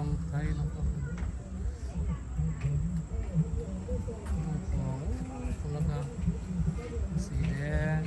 องไทยน้องของคนละกันสีแดง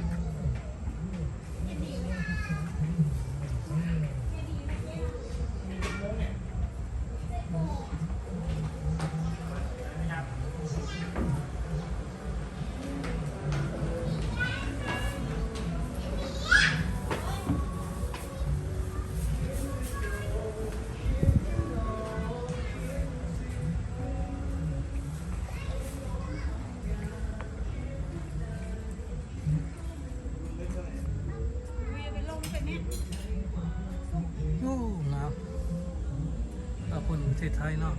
โอ้หนาวเอาคนประเทศไทยเนาะ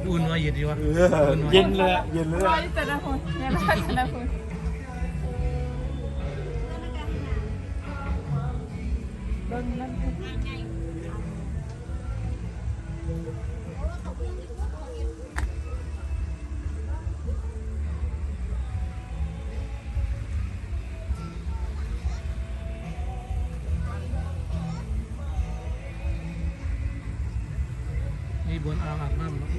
อุ่นว่าเย็นดีวะ เย็นเลยเย็นเลย ร้อยแต่ละคนเนี่ยร้อยแต่ละคนเบิ่งนั่นนี่บนอ่างอาบน้ำเนาะ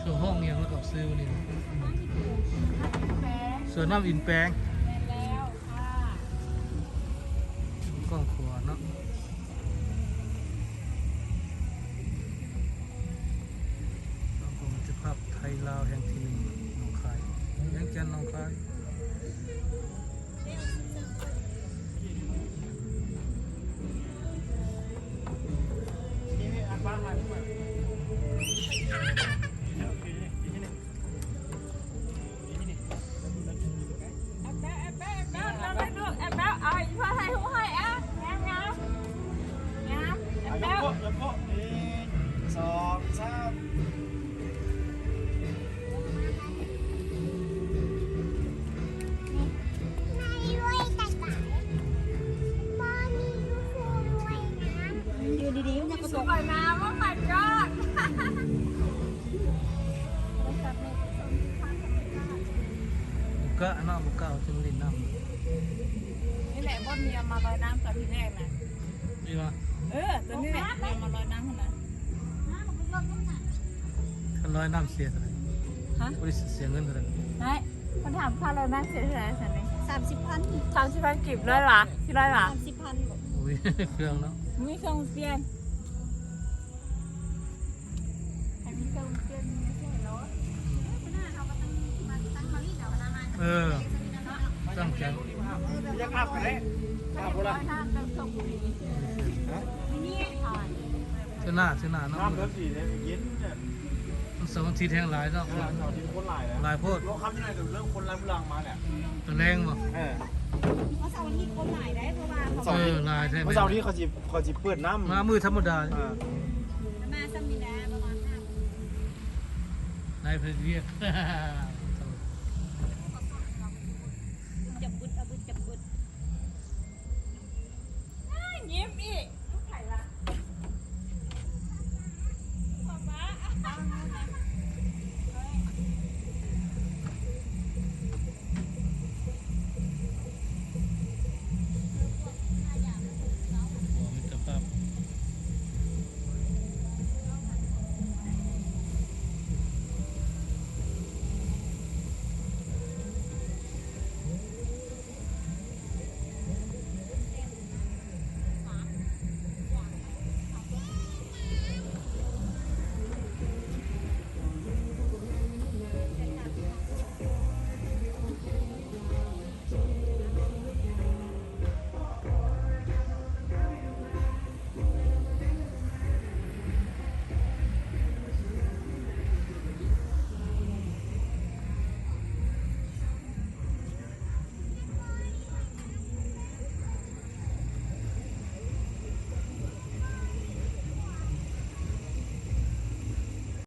ช่วงห้องยังแล้วกับซิลนี่ส่วนน้ำอินแปลง แล้วค่ะ กล้องขวาเนาะแล้วผมจะภาพไทยลาวแห่งที่หนึ่งหนองคายแห่งจันทน์หนองคายสองสาม อยู่ดีๆมันจะสวยน้ำว่ามันยอดบุกะเนาะบุกะเอาจังลินน้ำ นี่แหละพ่อเมียมาลอยน้ำกับพี่แรกนะ นี่วะ ตัวนี้แหละเมียมาลอยน้ำขนาด คันร้อยน้ำเสียเท่าไหร่ ฮะ บริษัทเสียเงินเท่าไหร่ ไม่คนถามค่าลอยน้ำเสียเท่าไหร่สันนี่ 30,000 30,000กิบร้อยหรอที่ร้อยหรอ 30,000 โอ้ย เครื่องเนาะ มีเครื่องเปลี่ยนให้มีเครื่องเปลี่ยนไม่ใช่รถ เออตั้งใจ อยากอาบกันเลยอาบ ร้ ละ อยห้าเติมส่งบุหรี่นี่ถ่าย เท่าหน้าเนาะ น้ำเริ่มสีเนี่ยเย็นเนี่ย มันสองอาทิตย์แห่งหลายเนาะ เสาร์ที่คนหลายแล้ว หลายโพด เราค้ำยังไงกับเรื่องคนรักมาเนี่ย ตะแรงบ่ เพราะเสาร์อาทิตย์คนหลายได้เพราะว่าเขา หลายใช่ไหม เมื่อเสาร์ที่เขาจีเปิดน้ำ มามือธรรมดา มาซ้ำนี่นะประมาณนายเพชรเวียก จับบุดเอาบุดจับบุด ยิ้มอีก